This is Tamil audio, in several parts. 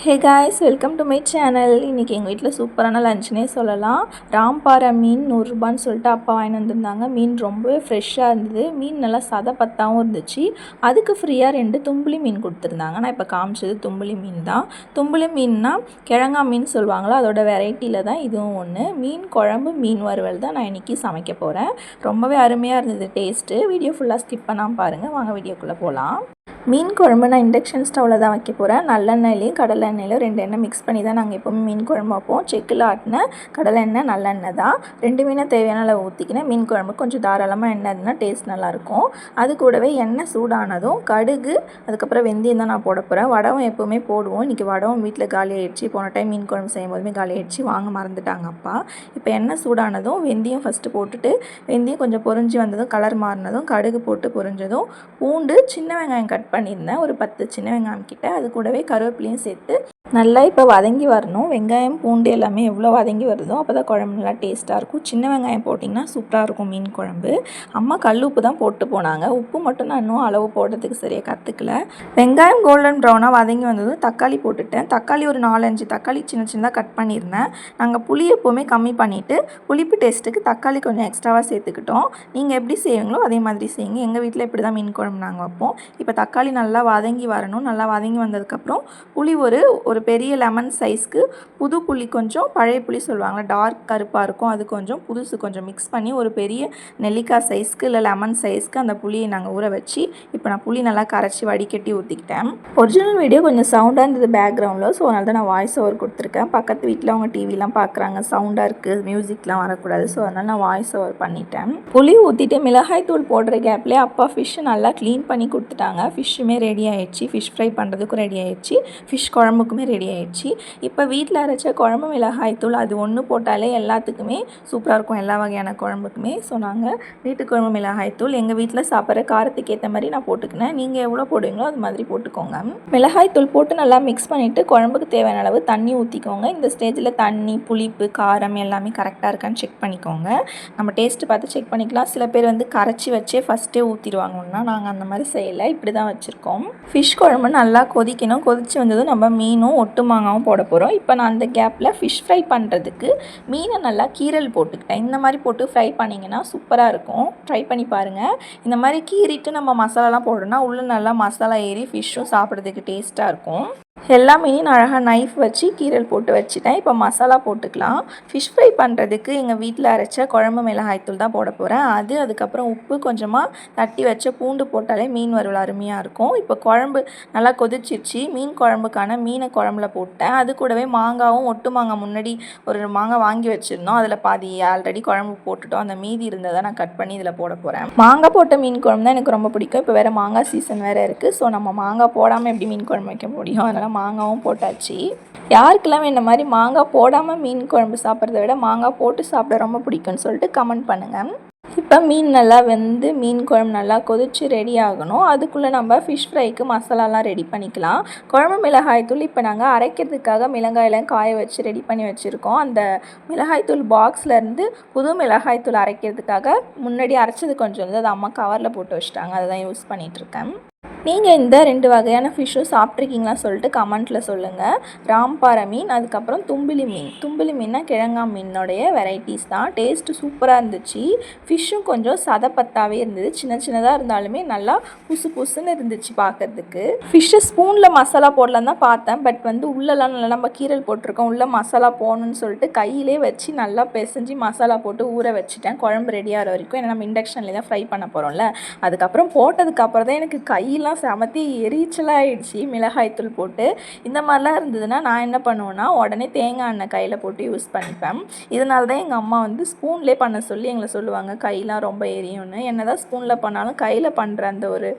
Hey guys, welcome to my channel. இன்றைக்கி எங்கள் வீட்டில் சூப்பரான லஞ்சுனே சொல்லலாம். ராம்பாறை மீன் 100 ரூபான்னு சொல்லிட்டு அப்பா வாங்கிட்டு வந்திருந்தாங்க. மீன் ரொம்பவே ஃப்ரெஷ்ஷாக இருந்தது. மீன் நல்லா சதப்பத்தாகவும் இருந்துச்சு. அதுக்கு ஃப்ரீயாக 2 தும்புலி மீன் கொடுத்துருந்தாங்க. நான் இப்போ காமிச்சது தும்புலி மீன் தான். தும்புலி மீன்னா கிழங்கா மீன் சொல்லுவாங்களோ அதோட வெரைட்டியில் தான் இதுவும் ஒன்று. மீன் குழம்பு மீன் வறுவல் தான் நான் இன்றைக்கி சமைக்க போகிறேன். ரொம்பவே அருமையாக இருந்தது டேஸ்ட்டு. வீடியோ ஃபுல்லாக ஸ்கிப் பண்ணாமல் பாருங்கள். வாங்க வீடியோக்குள்ளே போகலாம். மீன் குழம்பு நான் இண்டக்ஷன் ஸ்டவ்வில் தான் வைக்க போகிறேன். நல்லெண்ணெயிலையும் கடலை எண்ணெயிலையும் 2 எண்ணெய் மிக்ஸ் பண்ணி தான் நாங்கள் எப்போவுமே மீன் குழம்பு வைப்போம். செக்கில் ஆட்டின கடலை எண்ணெய் நல்லெண்ணெய் தான். 2 தேவையான அளவு ஊற்றிக்கினேன். மீன் குழம்பு கொஞ்சம் தாராளமாக எண்ணெய் இருந்தால் டேஸ்ட் நல்லாயிருக்கும். அது கூடவே எண்ணெய் சூடானதும் கடுகு, அதுக்கப்புறம் வெந்தயம் தான் நான் போட போகிறேன். வடகம் எப்போவுமே போடுவோம். இன்றைக்கி வடகம் வீட்டில் காலி ஆகிடுச்சு. போன டைம் மீன் குழம்பு செய்யும் போதுமே காலி ஆகிடுச்சு, வாங்க மறந்துட்டாங்க அப்பா. இப்போ எண்ணெய் சூடானதும் வெந்தயம் ஃபஸ்ட்டு போட்டுட்டு, வெந்தயம் கொஞ்சம் பொரிஞ்சு வந்ததும் கலர் மாறினதும் கடுகு போட்டு பொரிஞ்சதும் பூண்டு, சின்ன வெங்காயம் கட் பண்ணியிருந்தேன், ஒரு 10 சின்ன வெங்காயம் கிட்ட. அது கூடவே கருவேப்பிலையும் சேர்த்து நல்லா இப்போ வதங்கி வரணும். வெங்காயம் பூண்டு எல்லாமே எவ்வளோ வதங்கி வருதோ அப்போ தான் குழம்பு நல்லா டேஸ்ட்டாக இருக்கும். சின்ன வெங்காயம் போட்டிங்கன்னா சூப்பராக இருக்கும் மீன் குழம்பு. அம்மா கல் உப்பு தான் போட்டு போனாங்க. உப்பு மட்டும் நான் இன்னும் அளவு போடுறதுக்கு சரியாக கற்றுக்கல. வெங்காயம் கோல்டன் ப்ரௌனாக வதங்கி வந்ததும் தக்காளி போட்டுட்டேன். தக்காளி ஒரு 4-5 தக்காளி சின்ன சின்னதாக கட் பண்ணியிருந்தேன். நாங்கள் புளி எப்போவுமே கம்மி பண்ணிவிட்டு புளிப்பு டேஸ்ட்டுக்கு தக்காளி கொஞ்சம் எக்ஸ்ட்ராவாக சேர்த்துக்கிட்டோம். நீங்கள் எப்படி செய்வீங்களோ அதே மாதிரி செய்யுங்க. எங்கள் வீட்டில் இப்படி தான் மீன் குழம்பு நாங்கள் வைப்போம். இப்போ தக்காளி நல்லா வதங்கி வரணும். நல்லா வதங்கி வந்ததுக்கப்புறம் புளி ஒரு பெரிய லெமன் சைஸ்க்கு புது புளி கொஞ்சம், பழைய புளி சொல்லுவாங்க டார்க் கருப்பாக இருக்கும், அது கொஞ்சம், புதுசு கொஞ்சம் மிக்ஸ் பண்ணி ஒரு பெரிய நெல்லிக்காய் சைஸ்க்கு இல்லை லெமன் சைஸ்க்கு அந்த புளியை நாங்கள் ஊற வச்சு இப்போ நான் புளி நல்லா கரைச்சி வடிகட்டி ஊற்றிக்கிட்டேன். ஒரிஜினல் வீடியோ கொஞ்சம் சவுண்டாக இருந்தது பேக்ரவுண்டில், ஸோ அதனால தான் நான் வாய்ஸ் ஓவர் கொடுத்துருக்கேன். பக்கத்து வீட்டில் அவங்க டிவிலாம் பார்க்குறாங்க, சவுண்டாக இருக்குது, மியூசிக்லாம் வரக்கூடாது, ஸோ அதனால் நான் வாய்ஸ் ஓவர் பண்ணிட்டேன். புளி ஊற்றிட்டு மிளகாய் தூள் போடுற கேப்லேயே அப்பா ஃபிஷ் நல்லா க்ளீன் பண்ணி கொடுத்துட்டாங்க. ஃபிஷ்ஷுமே ரெடி ஆகிடுச்சு. ஃபிஷ் ஃப்ரை பண்ணுறதுக்கும் ரெடி ஆகிடுச்சு. ஃபிஷ் குழம்புக்குமே ரெடி ஆகிடுச்சு. இப்போ வீட்டில் அரைச்ச குழம்பு மிளகாய் தூள் அது ஒன்று போட்டாலே எல்லாத்துக்குமே சூப்பராக இருக்கும், எல்லா வகையான குழம்புக்குமே. ஸோ நாங்கள் வீட்டு குழம்பு மிளகாய் தூள் எங்கள் வீட்டில் சாப்பிட்ற காரத்துக்கு ஏற்ற மாதிரி நான் போட்டுக்கினேன். நீங்கள் எவ்வளோ போடுவீங்களோ அது மாதிரி போட்டுக்கோங்க. மிளகாய் தூள் போட்டு நல்லா மிக்ஸ் பண்ணிவிட்டு குழம்புக்கு தேவையான அளவு தண்ணி ஊற்றிக்கோங்க. இந்த ஸ்டேஜில் தண்ணி, புளிப்பு, காரம் எல்லாமே கரெக்டாக இருக்கான்னு செக் பண்ணிக்கோங்க. நம்ம டேஸ்ட்டு பார்த்து செக் பண்ணிக்கலாம். சில பேர் கரைச்சி வச்சே ஃபஸ்ட்டே ஊற்றிடுவாங்கன்னா, நாங்கள் அந்த மாதிரி செய்யலை, இப்படி தான் வச்சுருக்கோம். ஃபிஷ் குழம்பு நல்லா கொதிக்கணும். கொதித்து வந்ததும் நம்ம மீனும் ஒட்டு மாங்காவும் போட போகிறோம். இப்போ நான் அந்த கேப்பில் ஃபிஷ் ஃப்ரை பண்ணுறதுக்கு மீனை நல்லா கீரல் போட்டுக்கிட்டேன். இந்த மாதிரி போட்டு ஃப்ரை பண்ணிங்கன்னா சூப்பராக இருக்கும். ட்ரை பண்ணி பாருங்கள். இந்த மாதிரி கீறிட்டு நம்ம மசாலாலாம் போடணும்னா உள்ளே நல்லா மசாலா ஏறி ஃபிஷ்ஷும் சாப்பிட்றதுக்கு டேஸ்ட்டாக இருக்கும். எல்லா மீனையும் அழகாக நைஃப் வச்சு கீரல் போட்டு வச்சுட்டேன். இப்போ மசாலா போட்டுக்கலாம். ஃபிஷ் ஃப்ரை பண்ணுறதுக்கு எங்கள் வீட்டில் அரைச்ச குழம்பு மிளகாய்த்தூள் தான் போட போகிறேன். அதுக்கப்புறம் உப்பு, கொஞ்சமாக தட்டி வச்ச பூண்டு போட்டாலே மீன் வறுவல் அருமையாக இருக்கும். இப்போ குழம்பு நல்லா கொதிச்சிருச்சு. மீன் குழம்புக்கான மீனை குழம்புல போட்டேன். அது கூடவே மாங்காவும், ஒட்டு மாங்காய் முன்னாடி ஒரு மாங்காய் வாங்கி வச்சுருந்தோம், அதில் பாதி ஆல்ரெடி குழம்பு போட்டுட்டோம். அந்த மீதி இருந்ததை நான் கட் பண்ணி இதில் போட போகிறேன். மாங்காய் போட்ட மீன் குழம்பு தான் எனக்கு ரொம்ப பிடிக்கும். இப்போ வேறு மாங்காய் சீசன் வேறு இருக்குது. ஸோ நம்ம மாங்காய் போடாமல் எப்படி மீன் குழம்பு வைக்க முடியும்? அதனால் மாங்காவும் போட்டாச்சு. யாருக்கெல்லாம் இந்த மாதிரி மாங்காய் போடாமல் மீன் குழம்பு சாப்பிட்றத விட மாங்காய் போட்டு சாப்பிட ரொம்ப பிடிக்கும்னு சொல்லிட்டு கமெண்ட் பண்ணுங்கள். இப்போ மீன் நல்லா வெந்து மீன் குழம்பு நல்லா கொதித்து ரெடி ஆகணும். அதுக்குள்ளே நம்ம ஃபிஷ் ஃப்ரைக்கு மசாலாலாம் ரெடி பண்ணிக்கலாம். குழம்பு மிளகாய்த்தூள் இப்போ நாங்கள் அரைக்கிறதுக்காக மிளகாயெல்லாம் காய வச்சு ரெடி பண்ணி வச்சுருக்கோம். அந்த மிளகாய்த்தூள் பாக்ஸ்லேருந்து புது மிளகாய்த்தூள் அரைக்கிறதுக்காக முன்னாடி அரைச்சது கொஞ்சம் வந்து அதை அம்மா கவரில் போட்டு வச்சுட்டாங்க. அதை தான் யூஸ் பண்ணிகிட்ருக்கேன். நீங்கள் இந்த 2 வகையான ஃபிஷ்ஷும் சாப்பிட்ருக்கீங்களா சொல்லிட்டு கமெண்ட்டில் சொல்லுங்கள். ராம்பாறை மீன், அதுக்கப்புறம் தும்பிலி மீன். தும்பிலி மீன்னா கிழங்கா மீனோடைய வெரைட்டிஸ் தான். டேஸ்ட்டு சூப்பராக இருந்துச்சு. ஃபிஷ்ஷும் கொஞ்சம் சதப்பத்தாவே இருந்தது. சின்ன சின்னதாக இருந்தாலுமே நல்லா புசு புசுன்னு இருந்துச்சு பார்க்குறதுக்கு. ஃபிஷ்ஷை ஸ்பூனில் மசாலா போடலாம் தான் பார்த்தேன். பட் உள்ளெல்லாம் நல்லா நம்ம கீரல் போட்டிருக்கோம், உள்ளே மசாலா போகணுன்னு சொல்லிட்டு கையிலே வச்சு நல்லா பிசைஞ்சு மசாலா போட்டு ஊற வச்சுட்டேன் குழம்பு ரெடியாகிற வரைக்கும். ஏன்னா நம்ம இண்டக்ஷன்லேயே தான் ஃப்ரை பண்ண போகிறோம்ல. அதுக்கப்புறம் போட்டதுக்கப்புறம் தான் எனக்கு கையெல்லாம் செமத்தி எரிச்சலாக ஆகிடுச்சு. மிளகாய்த்தூள் போட்டு இந்த மாதிரிலாம் இருந்ததுன்னா நான் என்ன பண்ணுவேன்னா உடனே தேங்காய் எண்ணெய் கையில் போட்டு யூஸ் பண்ணிப்பேன். இதனால தான் எங்கள் அம்மா ஸ்பூன்லேயே பண்ண சொல்லி எங்களை சொல்லுவாங்க, கையெலாம் ரொம்ப எரியும்னு. என்ன தான் ஸ்பூனில் பண்ணாலும் கையில் பண்ணுற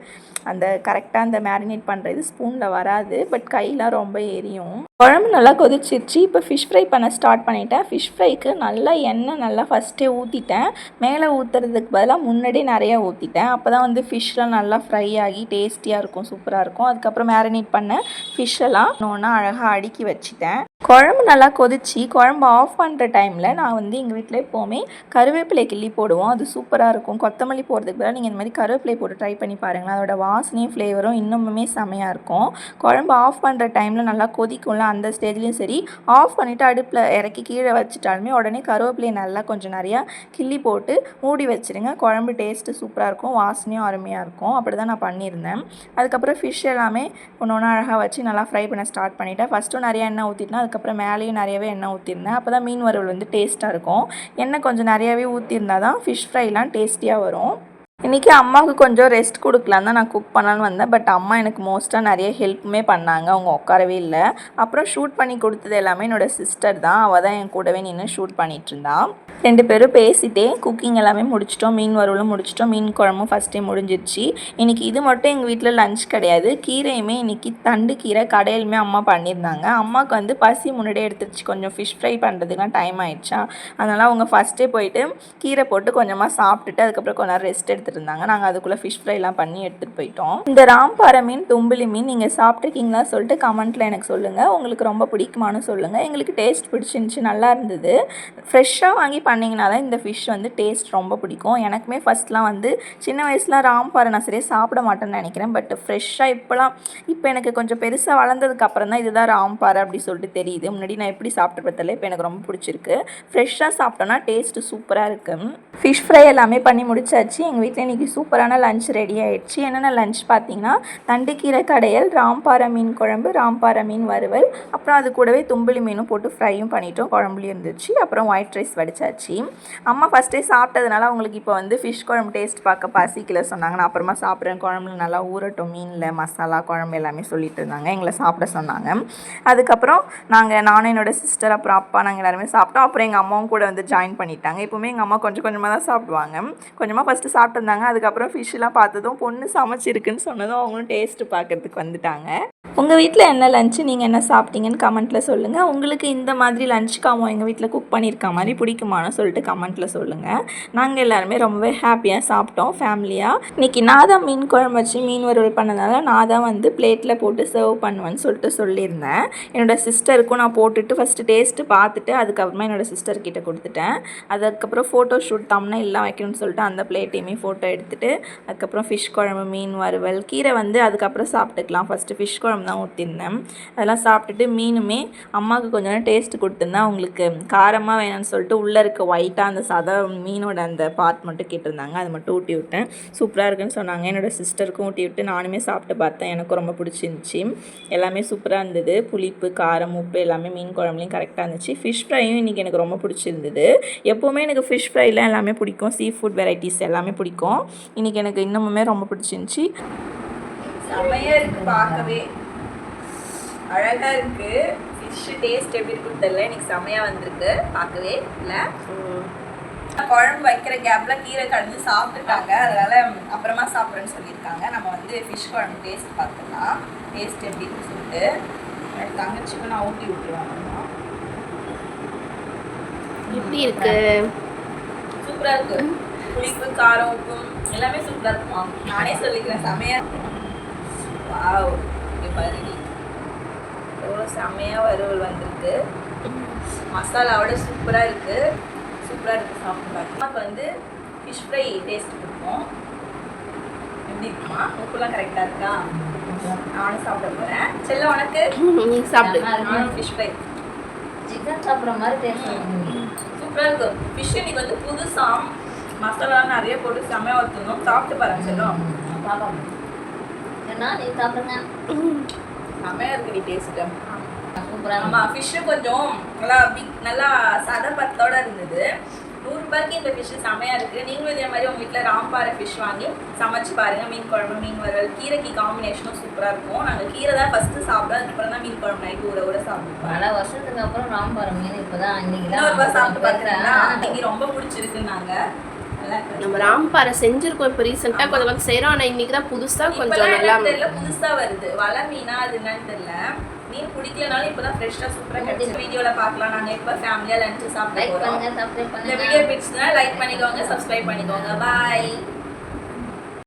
அந்த கரெக்டாக அந்த மேரினேட் பண்ணுறது ஸ்பூனில் வராது. பட் கையெலாம் ரொம்ப எரியும். குழம்பு நல்லா கொதிச்சிருச்சு. இப்போ ஃபிஷ் ஃப்ரை பண்ண ஸ்டார்ட் பண்ணிட்டேன். ஃபிஷ் ஃப்ரைக்கு நல்லா எண்ணெய் நல்லா ஃபஸ்ட்டே ஊற்றிட்டேன். மேலே ஊற்றுறதுக்கு பதிலாக முன்னாடியே நிறையா ஊற்றிட்டேன். அப்போ தான் ஃபிஷ்லாம் நல்லா ஃப்ரை ஆகி டேஸ்டியாக இருக்கும், சூப்பராக இருக்கும். அதுக்கப்புறம் மேரினேட் பண்ண ஃபிஷ்ஷெல்லாம் ஒன்றா அழகாக அடுக்கி வச்சுட்டேன். குழம்பு நல்லா கொதிச்சு குழம்பு ஆஃப் பண்ணுற டைமில் நான் வந்து எங்கள் வீட்டில் எப்போவுமே கருவேப்பிலை கிள்ளி போடுவோம். அது சூப்பராக இருக்கும். கொத்தமல்லி போடுறதுக்கு பதிலாக நீங்கள் இந்த மாதிரி கருவேப்பிலை போட்டு ட்ரை பண்ணி பாருங்களேன். அதோட வாசனையும் ஃப்ளேவரும் இன்னுமுமே செமையாக இருக்கும். குழம்பு ஆஃப் பண்ணுற டைமில் நல்லா கொதிக்கும்ல, அந்த ஸ்டேஜ்லேயும் சரி, ஆஃப் பண்ணிவிட்டு அடுப்பில் இறக்கி கீழே வச்சுட்டாலுமே உடனே கருவேப்பிலையை நல்லா கொஞ்சம் நிறையா கிள்ளி போட்டு மூடி வச்சுருங்க. குழம்பு டேஸ்ட்டு சூப்பராக இருக்கும், வாசனையும் அருமையாக இருக்கும். அப்படி தான் நான் பண்ணியிருந்தேன். அதுக்கப்புறம் ஃபிஷ் எல்லாமே ஒன்று ஒன்று அழகாக வச்சு நல்லா ஃப்ரை பண்ண ஸ்டார்ட் பண்ணிவிட்டேன். ஃபஸ்ட்டு நிறையா எண்ணெய் ஊற்றிட்டுனா அதுக்கப்புறம் மேலேயும் நிறையவே எண்ணெய் ஊற்றிருந்தேன். அப்போ தான் மீன் வறுவல் வந்து டேஸ்ட்டாக இருக்கும். எண்ணெய் கொஞ்சம் நிறையாவே ஊற்றிருந்தா தான் ஃபிஷ் ஃப்ரைலாம் டேஸ்டியாக வரும். இன்றைக்கி அம்மாவுக்கு கொஞ்சம் ரெஸ்ட் கொடுக்கலாம் தான் நான் குக் பண்ணலான்னு வந்தேன். பட் அம்மா எனக்கு மோஸ்ட்டாக நிறைய ஹெல்ப்புமே பண்ணாங்க. அவங்க உட்காரவே இல்லை. அப்புறம் ஷூட் பண்ணி கொடுத்தது எல்லாமே என்னோடய சிஸ்டர் தான். அவள் தான் என் கூடவே நின்று ஷூட் பண்ணிகிட்ருந்தா. 2 பேரும் பேசிகிட்டே குக்கிங் எல்லாமே முடிச்சிட்டோம். மீன் வறுவலும் முடிச்சிட்டோம். மீன் குழம்பும் ஃபஸ்ட்டே முடிஞ்சிருச்சு. இன்றைக்கி இது மட்டும் எங்கள் வீட்டில் லஞ்ச் கிடையாது. கீரையுமே இன்றைக்கி தண்டு கீரை கடையிலுமே அம்மா பண்ணியிருந்தாங்க. அம்மாவுக்கு வந்து பசி முன்னாடியே எடுத்துருச்சு. கொஞ்சம் ஃபிஷ் ஃப்ரை பண்ணுறதுக்குலாம் டைம் ஆகிடுச்சா, அதனால் அவங்க ஃபஸ்ட்டே போயிட்டு கீரை போட்டு கொஞ்சமாக சாப்பிட்டுட்டு அதுக்கப்புறம் கொஞ்ச நேரம் ரெஸ்ட் எடுத்துருந்தாங்க. நாங்கள் அதுக்குள்ளே ஃபிஷ் ஃப்ரைலாம் பண்ணி எடுத்துகிட்டு போயிட்டோம். இந்த ராம்பாறை மீன், தும்பிலி மீன் நீங்கள் சாப்பிட்ருக்கீங்களா சொல்லிட்டு கமெண்ட்டில் எனக்கு சொல்லுங்கள். உங்களுக்கு ரொம்ப பிடிக்குமான்னு சொல்லுங்கள். எங்களுக்கு டேஸ்ட் பிடிச்சிருந்துச்சி, நல்லா இருந்தது. ஃப்ரெஷ்ஷாக வாங்கி பண்ணிங்கன்னா தான் இந்த ஃபிஷ் வந்து டேஸ்ட் ரொம்ப பிடிக்கும். எனக்குமே ஃபஸ்ட்லாம் வந்து சின்ன வயசில் ராம்பாறை நான் சரியாக சாப்பிட மாட்டேன்னு நினைக்கிறேன். பட் ஃப்ரெஷ்ஷாக இப்போ எனக்கு கொஞ்சம் பெருசாக வளர்ந்ததுக்கப்புறம் தான் இதுதான் ராம்பாறை அப்படி சொல்லிட்டு தெரியுது. முன்னாடி நான் எப்படி சாப்பிட்டு தெரியல, இப்போ எனக்கு ரொம்ப பிடிச்சிருக்கு. ஃப்ரெஷ்ஷாக சாப்பிட்டோன்னா டேஸ்ட்டு சூப்பராக இருக்குது. ஃபிஷ் ஃப்ரை எல்லாமே பண்ணி முடிச்சாச்சு. எங்கள் வீட்டில் இன்றைக்கி சூப்பரான லஞ்ச் ரெடி ஆகிடுச்சு. என்னென்ன லஞ்ச் பார்த்தீங்கன்னா, தண்டுக்கீரை கடையல், ராம்பாறை மீன் குழம்பு, ராம்பாறை மீன் வறுவல், அப்புறம் அது கூடவே தும்பிலி மீனும் போட்டு ஃப்ரையும் பண்ணிட்டோம். குழம்புலையும் இருந்துச்சு. அப்புறம் ஒயிட் ரைஸ் வடிச்சாச்சு. அம்மா ஃபஸ்ட்டே சாப்பிட்டதுனால அவங்களுக்கு இப்போ வந்து ஃபிஷ் குழம்பு டேஸ்ட் பார்க்க பசிக்கல சொன்னாங்க. நான் அப்புறமா சாப்பிட்றேன், குழம்புல நல்லா ஊறட்டும், மீனில் மசாலா குழம்பு எல்லாமே சொல்லிட்டு இருந்தாங்க. எங்களை சாப்பிட சொன்னாங்க. அதுக்கப்புறம் நானும் என்னோடய சிஸ்டர் அப்புறம் அப்பா நாங்கள் எல்லாருமே சாப்பிட்டோம். அப்புறம் எங்கள் அம்மாவும் கூட வந்து ஜாயின் பண்ணிட்டாங்க. எப்போவுமே எங்கள் அம்மா கொஞ்சம் கொஞ்சமாக தான் சாப்பிடுவாங்க. கொஞ்சமாக ஃபஸ்ட்டு சாப்பிட்டுருந்தாங்க. அதுக்கப்புறம் ஃபிஷ்ஷெலாம் பார்த்ததும் பொண்ணு சமைச்சிருக்குன்னு சொன்னதும் அவங்களும் டேஸ்ட்டு பார்க்குறதுக்கு வந்துட்டாங்க. உங்கள் வீட்டில் என்ன லஞ்சு, நீங்கள் என்ன சாப்பிட்டீங்கன்னு கமெண்ட்டில் சொல்லுங்கள். உங்களுக்கு இந்த மாதிரி லஞ்ச் காமோ எங்கள் வீட்டில் குக் பண்ணியிருக்க மாதிரி பிடிக்குமான்னு சொல்லிட்டு கமெண்ட்டில் சொல்லுங்கள். நாங்கள் எல்லாருமே ரொம்பவே ஹாப்பியாக சாப்பிட்டோம் ஃபேமிலியாக. இன்றைக்கி நான் தான் மீன் குழம்பு வச்சு மீன் வறுவல் பண்ணதுனால நான் தான் வந்து பிளேட்டில் போட்டு சர்வ் பண்ணுவேன்னு சொல்லிட்டு சொல்லியிருந்தேன். என்னோடய சிஸ்டருக்கும் நான் போட்டுட்டு ஃபஸ்ட்டு டேஸ்ட்டு பார்த்துட்டு அதுக்கப்புறமா என்னோடய சிஸ்டர்கிட்ட கொடுத்துட்டேன். அதுக்கப்புறம் ஃபோட்டோ ஷூட் தம்ப்நெயில்லாம் வைக்கணும்னு சொல்லிட்டு அந்த பிளேட்டையுமே ஃபோட்டோ எடுத்துகிட்டு அதுக்கப்புறம் ஃபிஷ் குழம்பு, மீன் வறுவல், கீரை வந்து அதுக்கப்புறம் சாப்பிட்டுக்கலாம். ஃபஸ்ட்டு ஃபிஷ் குழம்பு தான் ஊற்றிருந்தேன். அதெல்லாம் சாப்பிட்டுட்டு மீனுமே அம்மாவுக்கு கொஞ்சம் டேஸ்ட் கொடுத்துருந்தேன். அவங்களுக்கு காரமாக வேணும்னு சொல்லிட்டு உள்ளே இருக்க ஒயிட்டாக அந்த சதை மீனோட அந்த பார்ட் மட்டும் கேட்டிருந்தாங்க. அது மட்டும் ஊட்டி விட்டேன். சூப்பராக இருக்குன்னு சொன்னாங்க. என்னோடய சிஸ்டருக்கும் ஊட்டி விட்டு நானுமே சாப்பிட்டு பார்த்தேன். எனக்கும் ரொம்ப பிடிச்சிருந்துச்சி. எல்லாமே சூப்பராக இருந்தது. புளிப்பு, காரம், உப்பு எல்லாமே மீன் குழம்புலையும் கரெக்டாக இருந்துச்சு. ஃபிஷ் ஃப்ரையும் இன்றைக்கி எனக்கு ரொம்ப பிடிச்சிருந்தது. எப்போவுமே எனக்கு ஃபிஷ் ஃப்ரைலாம் எல்லாமே பிடிக்கும். சீ ஃபுட் வெரைட்டிஸ் எல்லாமே பிடிக்கும். இன்றைக்கி எனக்கு இன்னமுமே ரொம்ப பிடிச்சிருந்துச்சி. செம்மையாக இருக்குது, பார்க்கவே அழகாக இருக்குது. ஃபிஷ்ஷு டேஸ்ட் எப்படி இருக்குன்னு தெரியல. எனக்கு செம்மையாக வந்திருக்கு பார்க்கவே. இல்லை குழம்பு வைக்கிற கேப்பில் கீரை கலந்து சாப்பிட்டுட்டாங்க. அதனால் அப்புறமா சாப்பிட்றேன்னு சொல்லியிருக்காங்க. நம்ம வந்து ஃபிஷ் குழம்பு டேஸ்ட் பார்த்துக்கலாம். டேஸ்ட் எப்படி இருக்குன்னு சொல்லிட்டு என்னோட தங்கச்சிக்கும் நான் ஊட்டி விட்டுருவாங்க. எப்படி இருக்கு? சூப்பராக இருக்குது. புளிப்பு, காரம், உப்பு எல்லாமே சூப்பராக இருக்குமா. நானே சொல்லிக்கிறேன், செம்மையாக இருக்கும். வாவ், இங்கே பாருங்க எவ்வளோ செம்மையாக வறுவல் வந்திருக்கு. மசாலாவோட சூப்பராக இருக்குது. சூப்பராக இருக்குது சாப்பிட்டு பார்த்து. நமக்கு வந்து ஃபிஷ் ஃப்ரை டேஸ்ட் கொடுப்போம். எப்படி இருக்குமா? உப்புலாம் கரெக்டாக இருக்கா? நானும் சாப்பிட போகிறேன். செல்ல உனக்கு சாப்பிடு. நானும் ஃபிஷ் ஃப்ரை சிக்கன் சாப்பிட்ற மாதிரி டேஸ்ட் சூப்பராக இருக்குது. ஃபிஷ் இன்னைக்கு வந்து புதுசாக மசாலாலாம் நிறைய போட்டு செம்மையாக ஊற்றணும். சாப்பிட்டு பாருங்க செல்லும். பார்க்கலாம். ஏன்னா நீ சாப்பிடுங்க. செம்மையாக இருக்குது டேஸ்ட்டு. சூப்பராக. ஆமாம், ஃபிஷ்ஷு கொஞ்சம் நல்லா சதை பத்தோடு இருந்தது. 100 ரூபாய்க்கு இந்த ஃபிஷ்ஷு செம்மையாக இருக்குது. நீங்களும் இதே மாதிரி உங்கள் வீட்டில் ராம்பாறை ஃபிஷ் வாங்கி சமைச்சு பாருங்கள். மீன் குழம்பு, மீன் வறுவல், கீரைக்கு காம்பினேஷனும் சூப்பராக இருக்கும். நாங்கள் கீரை தான் ஃபஸ்ட்டு சாப்பிட்டோம். அதுக்கப்புறம் தான் மீன் குழம்பு நைட்டு ஊற சாப்பிடுவோம். பல வருஷத்துக்கு அப்புறம் ராம்பாறை மீன் இப்போ தான் இன்னொரு சாப்பிட்டு பார்க்குறேன்னா இன்னைக்கு ரொம்ப பிடிச்சிருக்குன்னாங்க. நம்ம ராம்பாறை செஞ்சிருக்கோம் இப்போ ரீசெண்டாக கொஞ்சம் வந்து செய்கிறோம். ஆனால் இன்னைக்கு தான் புதுசாக கொஞ்சம் நல்லா தெரியல, புதுசாக வருது. வலை மீனா அது என்னன்னு தெரியல. மீன் பிடிக்கலனாலும் இப்போ தான் ஃப்ரெஷ்ஷாக சூப்பராக கிடைச்சி. வீடியோவில் பார்க்கலாம். நாங்கள் இப்போ ஃபேமிலியாக லஞ்சு சாப்பிட்டு போகிறோம். இந்த வீடியோ பிடிச்சதுன்னா லைக் பண்ணிக்கோங்க, சப்ஸ்கிரைப் பண்ணிக்கோங்க. பாய்.